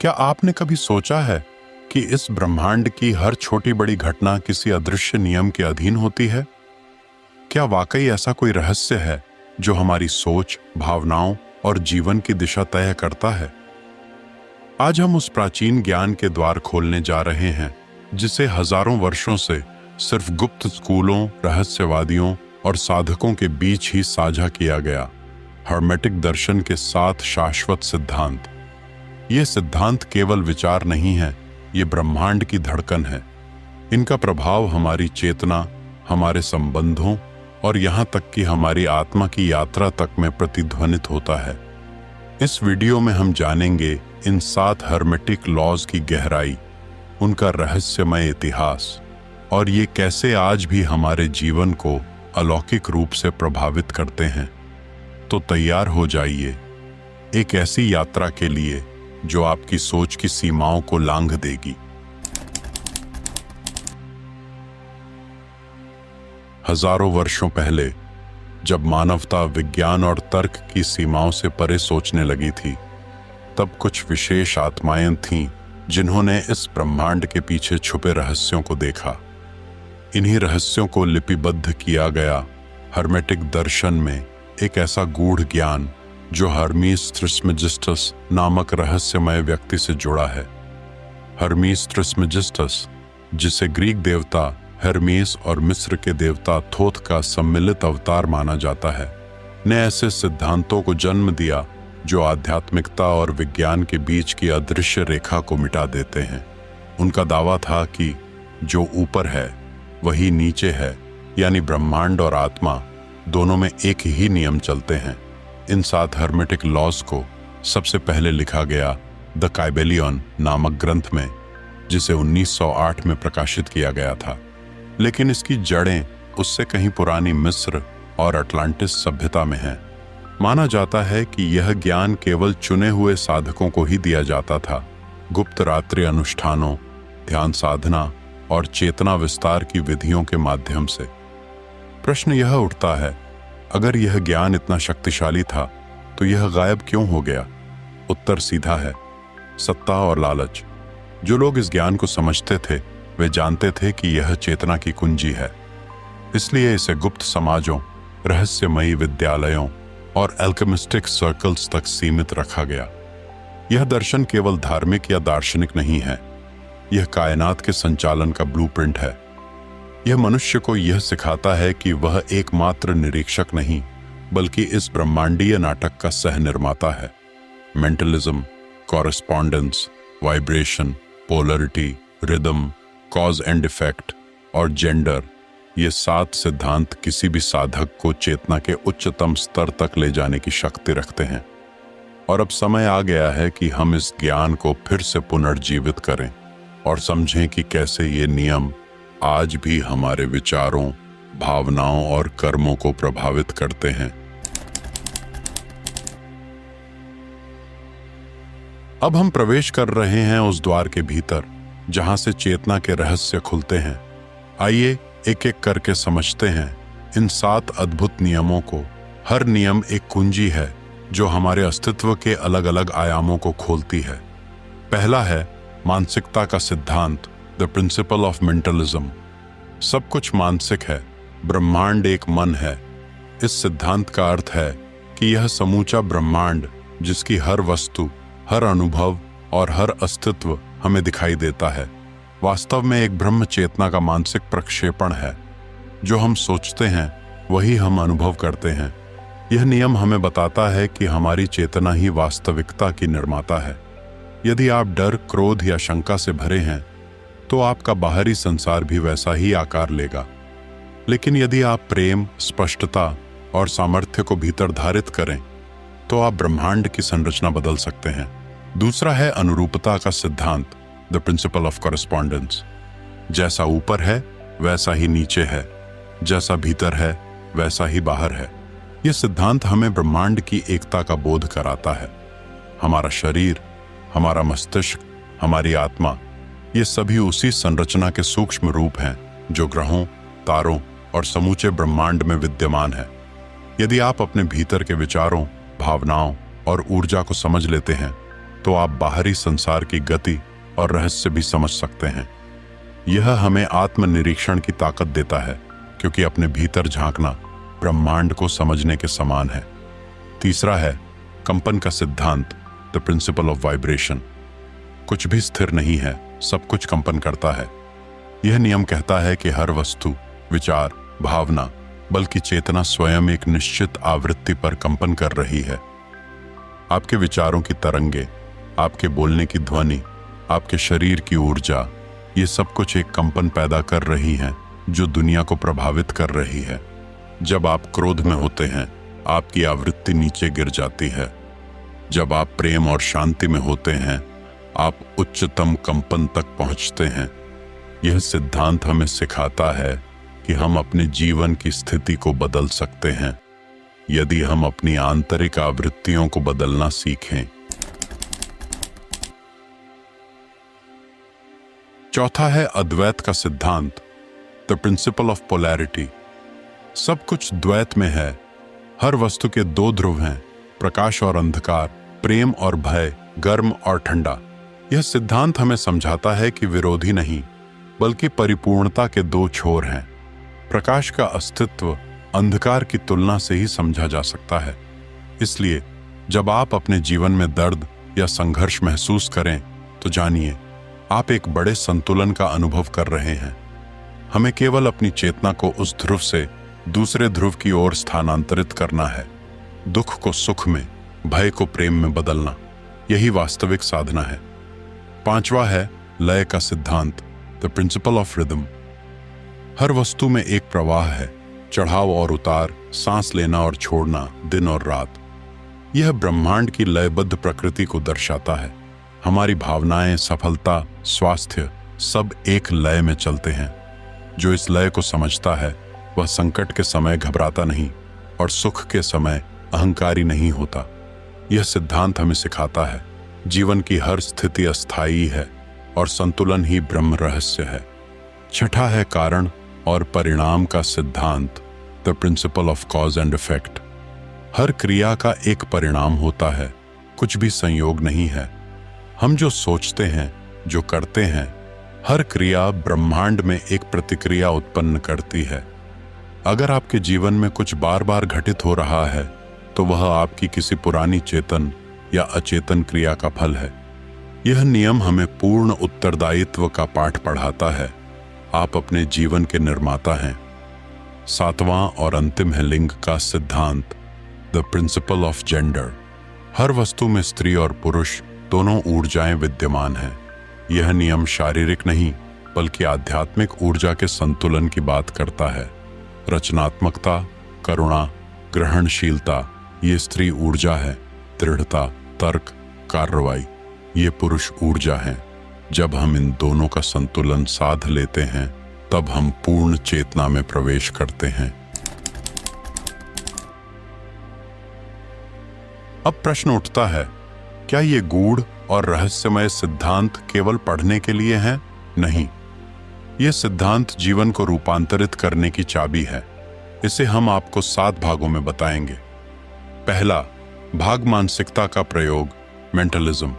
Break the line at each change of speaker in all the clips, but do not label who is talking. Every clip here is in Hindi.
क्या आपने कभी सोचा है कि इस ब्रह्मांड की हर छोटी बड़ी घटना किसी अदृश्य नियम के अधीन होती है? क्या वाकई ऐसा कोई रहस्य है जो हमारी सोच, भावनाओं और जीवन की दिशा तय करता है? आज हम उस प्राचीन ज्ञान के द्वार खोलने जा रहे हैं जिसे हजारों वर्षों से सिर्फ गुप्त स्कूलों, रहस्यवादियों और साधकों के बीच ही साझा किया गया हर्मेटिक दर्शन के 7 शाश्वत सिद्धांत। ये सिद्धांत केवल विचार नहीं है, ये ब्रह्मांड की धड़कन है। इनका प्रभाव हमारी चेतना, हमारे संबंधों और यहाँ तक कि हमारी आत्मा की यात्रा तक में प्रतिध्वनित होता है। इस वीडियो में हम जानेंगे इन 7 हर्मेटिक लॉज की गहराई, उनका रहस्यमय इतिहास और ये कैसे आज भी हमारे जीवन को अलौकिक रूप से प्रभावित करते हैं। तो तैयार हो जाइए एक ऐसी यात्रा के लिए जो आपकी सोच की सीमाओं को लांघ देगी। हजारों वर्षों पहले जब मानवता विज्ञान और तर्क की सीमाओं से परे सोचने लगी थी, तब कुछ विशेष आत्माएं थीं जिन्होंने इस ब्रह्मांड के पीछे छुपे रहस्यों को देखा। इन्हीं रहस्यों को लिपिबद्ध किया गया हर्मेटिक दर्शन में एक ऐसा गूढ़ ज्ञान जो हर्मीस ट्रिस्मेजिस्टस नामक रहस्यमय व्यक्ति से जुड़ा है। हर्मीस ट्रिस्मेजिस्टस, जिसे ग्रीक देवता हर्मीस और मिस्र के देवता थोथ का सम्मिलित अवतार माना जाता है, ने ऐसे सिद्धांतों को जन्म दिया जो आध्यात्मिकता और विज्ञान के बीच की अदृश्य रेखा को मिटा देते हैं। उनका दावा था कि जो ऊपर है वही नीचे है, यानी ब्रह्मांड और आत्मा दोनों में एक ही नियम चलते हैं। इन 7 हर्मेटिक लॉज को सबसे पहले लिखा गया द काइबेलियन नामक ग्रंथ में, जिसे 1908 में प्रकाशित किया गया था। लेकिन इसकी जड़ें उससे कहीं पुरानी मिस्र और अटलांटिस सभ्यता में हैं। माना जाता है कि यह ज्ञान केवल चुने हुए साधकों को ही दिया जाता था। गुप्त रात्रि अनुष्ठानों, ध्यान साधना और चेतना विस्तार की विधियों के माध्यम से। प्रश्न यह उठता है, अगर यह ज्ञान इतना शक्तिशाली था तो यह गायब क्यों हो गया? उत्तर सीधा है, सत्ता और लालच। जो लोग इस ज्ञान को समझते थे वे जानते थे कि यह चेतना की कुंजी है, इसलिए इसे गुप्त समाजों, रहस्यमयी विद्यालयों और एल्केमिस्टिक सर्कल्स तक सीमित रखा गया। यह दर्शन केवल धार्मिक या दार्शनिक नहीं है, यह कायनात के संचालन का ब्लूप्रिंट है। यह मनुष्य को यह सिखाता है कि वह एकमात्र निरीक्षक नहीं, बल्कि इस ब्रह्मांडीय नाटक का सह निर्माता है। Mentalism, correspondence, vibration, polarity, rhythm, cause and effect और जेंडर, ये 7 सिद्धांत किसी भी साधक को चेतना के उच्चतम स्तर तक ले जाने की शक्ति रखते हैं। और अब समय आ गया है कि हम इस ज्ञान को फिर से पुनर्जीवित करें और समझें कि कैसे ये नियम आज भी हमारे विचारों, भावनाओं और कर्मों को प्रभावित करते हैं। अब हम प्रवेश कर रहे हैं उस द्वार के भीतर जहां से चेतना के रहस्य खुलते हैं। आइए एक एक करके समझते हैं इन 7 अद्भुत नियमों को। हर नियम एक कुंजी है जो हमारे अस्तित्व के अलग अलग आयामों को खोलती है। पहला है मानसिकता का सिद्धांत, द प्रिंसिपल ऑफ मेंटलिज्म। सब कुछ मानसिक है, ब्रह्मांड एक मन है। इस सिद्धांत का अर्थ है कि यह समूचा ब्रह्मांड, जिसकी हर वस्तु, हर अनुभव और हर अस्तित्व हमें दिखाई देता है, वास्तव में एक ब्रह्म चेतना का मानसिक प्रक्षेपण है। जो हम सोचते हैं वही हम अनुभव करते हैं। यह नियम हमें बताता है कि हमारी चेतना ही वास्तविकता की निर्माता है। यदि आप डर, क्रोध या शंका से भरे हैं तो आपका बाहरी संसार भी वैसा ही आकार लेगा। लेकिन यदि आप प्रेम, स्पष्टता और सामर्थ्य को भीतर धारित करें तो आप ब्रह्मांड की संरचना बदल सकते हैं। दूसरा है अनुरूपता का सिद्धांत, द प्रिंसिपल ऑफ कॉरेस्पॉन्डेंस। जैसा ऊपर है वैसा ही नीचे है, जैसा भीतर है वैसा ही बाहर है। यह सिद्धांत हमें ब्रह्मांड की एकता का बोध कराता है। हमारा शरीर, हमारा मस्तिष्क, हमारी आत्मा, ये सभी उसी संरचना के सूक्ष्म रूप हैं जो ग्रहों, तारों और समूचे ब्रह्मांड में विद्यमान है। यदि आप अपने भीतर के विचारों, भावनाओं और ऊर्जा को समझ लेते हैं तो आप बाहरी संसार की गति और रहस्य भी समझ सकते हैं। यह हमें आत्मनिरीक्षण की ताकत देता है, क्योंकि अपने भीतर झांकना ब्रह्मांड को समझने के समान है। तीसरा है कंपन का सिद्धांत, द प्रिंसिपल ऑफ वाइब्रेशन। कुछ भी स्थिर नहीं है, सब कुछ कंपन करता है। यह नियम कहता है कि हर वस्तु, विचार, भावना, बल्कि चेतना स्वयं एक निश्चित आवृत्ति पर कंपन कर रही है। आपके विचारों की तरंगे, आपके बोलने की ध्वनि, आपके शरीर की ऊर्जा, ये सब कुछ एक कंपन पैदा कर रही हैं जो दुनिया को प्रभावित कर रही है। जब आप क्रोध में होते हैं, आपकी आवृत्ति नीचे गिर जाती है। जब आप प्रेम और शांति में होते हैं, आप उच्चतम कंपन तक पहुंचते हैं। यह सिद्धांत हमें सिखाता है कि हम अपने जीवन की स्थिति को बदल सकते हैं, यदि हम अपनी आंतरिक आवृत्तियों को बदलना सीखें। चौथा है अद्वैत का सिद्धांत, द प्रिंसिपल ऑफ पोलैरिटी। सब कुछ द्वैत में है। हर वस्तु के दो ध्रुव हैं, प्रकाश और अंधकार, प्रेम और भय, गर्म और ठंडा। यह सिद्धांत हमें समझाता है कि विरोधी नहीं, बल्कि परिपूर्णता के दो छोर हैं। प्रकाश का अस्तित्व अंधकार की तुलना से ही समझा जा सकता है। इसलिए जब आप अपने जीवन में दर्द या संघर्ष महसूस करें, तो जानिए आप एक बड़े संतुलन का अनुभव कर रहे हैं। हमें केवल अपनी चेतना को उस ध्रुव से दूसरे ध्रुव की ओर स्थानांतरित करना है। दुख को सुख में, भय को प्रेम में बदलना, यही वास्तविक साधना है। पांचवा है लय का सिद्धांत, द प्रिंसिपल ऑफ रिदम। हर वस्तु में एक प्रवाह है, चढ़ाव और उतार, सांस लेना और छोड़ना, दिन और रात। यह ब्रह्मांड की लयबद्ध प्रकृति को दर्शाता है। हमारी भावनाएं, सफलता, स्वास्थ्य सब एक लय में चलते हैं। जो इस लय को समझता है, वह संकट के समय घबराता नहीं और सुख के समय अहंकारी नहीं होता। यह सिद्धांत हमें सिखाता है जीवन की हर स्थिति अस्थायी है और संतुलन ही ब्रह्म रहस्य है। छठा है कारण और परिणाम का सिद्धांत, the principle of cause and effect. हर क्रिया का एक परिणाम होता है, कुछ भी संयोग नहीं है। हम जो सोचते हैं, जो करते हैं, हर क्रिया ब्रह्मांड में एक प्रतिक्रिया उत्पन्न करती है। अगर आपके जीवन में कुछ बार बार घटित हो रहा है, तो वह आपकी किसी पुरानी चेतन या अचेतन क्रिया का फल है। यह नियम हमें पूर्ण उत्तरदायित्व का पाठ पढ़ाता है। आप अपने जीवन के निर्माता हैं। सातवां और अंतिम है लिंग का सिद्धांत, द प्रिंसिपल ऑफ जेंडर। हर वस्तु में स्त्री और पुरुष दोनों ऊर्जाएं विद्यमान हैं। यह नियम शारीरिक नहीं, बल्कि आध्यात्मिक ऊर्जा के संतुलन की बात करता है। रचनात्मकता, करुणा, ग्रहणशीलता ये स्त्री ऊर्जा है। दृढ़ता, तर्क, कार्रवाई ये पुरुष ऊर्जा है। जब हम इन दोनों का संतुलन साध लेते हैं, तब हम पूर्ण चेतना में प्रवेश करते हैं। अब प्रश्न उठता है, क्या ये गूढ़ और रहस्यमय सिद्धांत केवल पढ़ने के लिए हैं? नहीं, ये सिद्धांत जीवन को रूपांतरित करने की चाबी है। इसे हम आपको 7 भागों में बताएंगे। पहला भाग, मानसिकता का प्रयोग, मेंटलिज्म।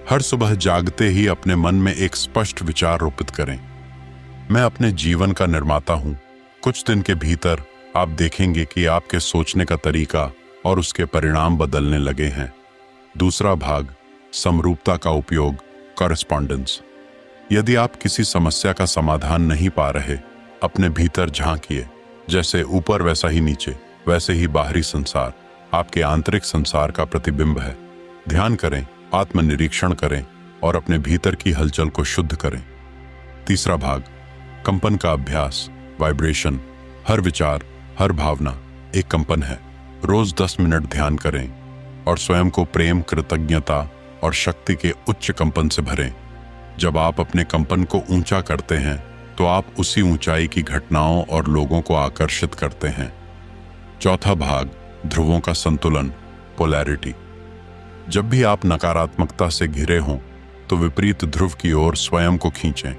हर सुबह जागते ही अपने मन में एक स्पष्ट विचार रोपित करें, मैं अपने जीवन का निर्माता हूं। कुछ दिन के भीतर आप देखेंगे कि आपके सोचने का तरीका और उसके परिणाम बदलने लगे हैं। दूसरा भाग, समरूपता का उपयोग, कॉरेस्पॉन्डेंस। यदि आप किसी समस्या का समाधान नहीं पा रहे, अपने भीतर झांकिए। जैसे ऊपर वैसा ही नीचे, वैसे ही बाहरी संसार आपके आंतरिक संसार का प्रतिबिंब है। ध्यान करें, आत्मनिरीक्षण करें और अपने भीतर की हलचल को शुद्ध करें। तीसरा भाग, कंपन का अभ्यास, वाइब्रेशन। हर विचार, हर भावना एक कंपन है। रोज 10 मिनट ध्यान करें और स्वयं को प्रेम, कृतज्ञता और शक्ति के उच्च कंपन से भरें। जब आप अपने कंपन को ऊंचा करते हैं, तो आप उसी ऊंचाई की घटनाओं और लोगों को आकर्षित करते हैं। चौथा भाग, ध्रुवों का संतुलन, पोलैरिटी। जब भी आप नकारात्मकता से घिरे हों, तो विपरीत ध्रुव की ओर स्वयं को खींचें।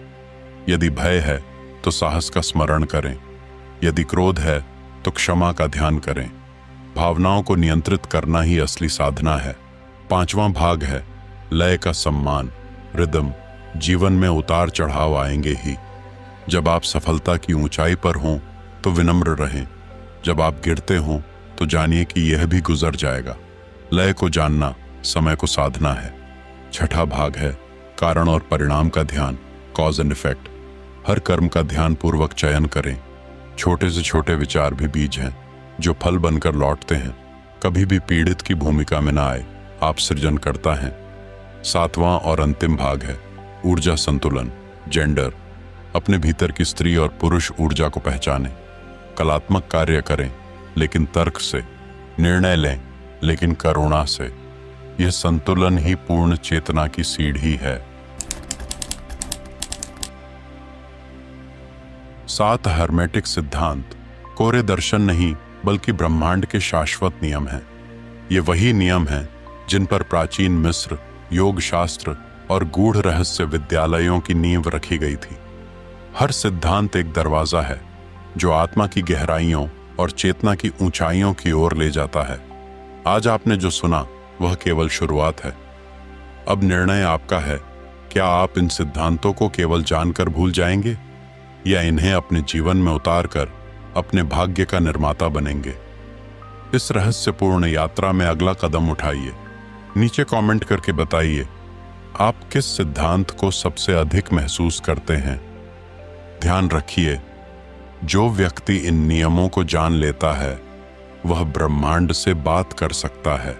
यदि भय है तो साहस का स्मरण करें। यदि क्रोध है तो क्षमा का ध्यान करें। भावनाओं को नियंत्रित करना ही असली साधना है। पांचवां भाग है लय का सम्मान, रिदम। जीवन में उतार चढ़ाव आएंगे ही। जब आप सफलता की ऊंचाई पर हों तो विनम्र रहें, जब आप गिरते हों तो जानिए कि यह भी गुजर जाएगा। लय को जानना समय को साधना है। छठा भाग है कारण और परिणाम का ध्यान, कॉज एंड इफेक्ट। हर कर्म का ध्यान पूर्वक चयन करें। छोटे से छोटे विचार भी बीज हैं जो फल बनकर लौटते हैं। कभी भी पीड़ित की भूमिका में ना आए, आप सृजन करता हैं। सातवां और अंतिम भाग है ऊर्जा संतुलन, जेंडर। अपने भीतर की स्त्री और पुरुष ऊर्जा को पहचानें। कलात्मक कार्य करें लेकिन तर्क से, निर्णय लें लेकिन करुणा से। यह संतुलन ही पूर्ण चेतना की सीढ़ी है। 7 हर्मेटिक सिद्धांत कोरे दर्शन नहीं बल्कि ब्रह्मांड के शाश्वत नियम हैं। ये वही नियम हैं जिन पर प्राचीन मिस्र, योग शास्त्र और गूढ़ रहस्य विद्यालयों की नींव रखी गई थी। हर सिद्धांत एक दरवाजा है जो आत्मा की गहराइयों और चेतना की ऊंचाइयों की ओर ले जाता है। आज आपने जो सुना वह केवल शुरुआत है। अब निर्णय आपका है। क्या आप इन सिद्धांतों को केवल जानकर भूल जाएंगे या इन्हें अपने जीवन में उतारकर अपने भाग्य का निर्माता बनेंगे? इस रहस्यपूर्ण यात्रा में अगला कदम उठाइए। नीचे कमेंट करके बताइए आप किस सिद्धांत को सबसे अधिक महसूस करते हैं। ध्यान रखिए, जो व्यक्ति इन नियमों को जान लेता है वह ब्रह्मांड से बात कर सकता है।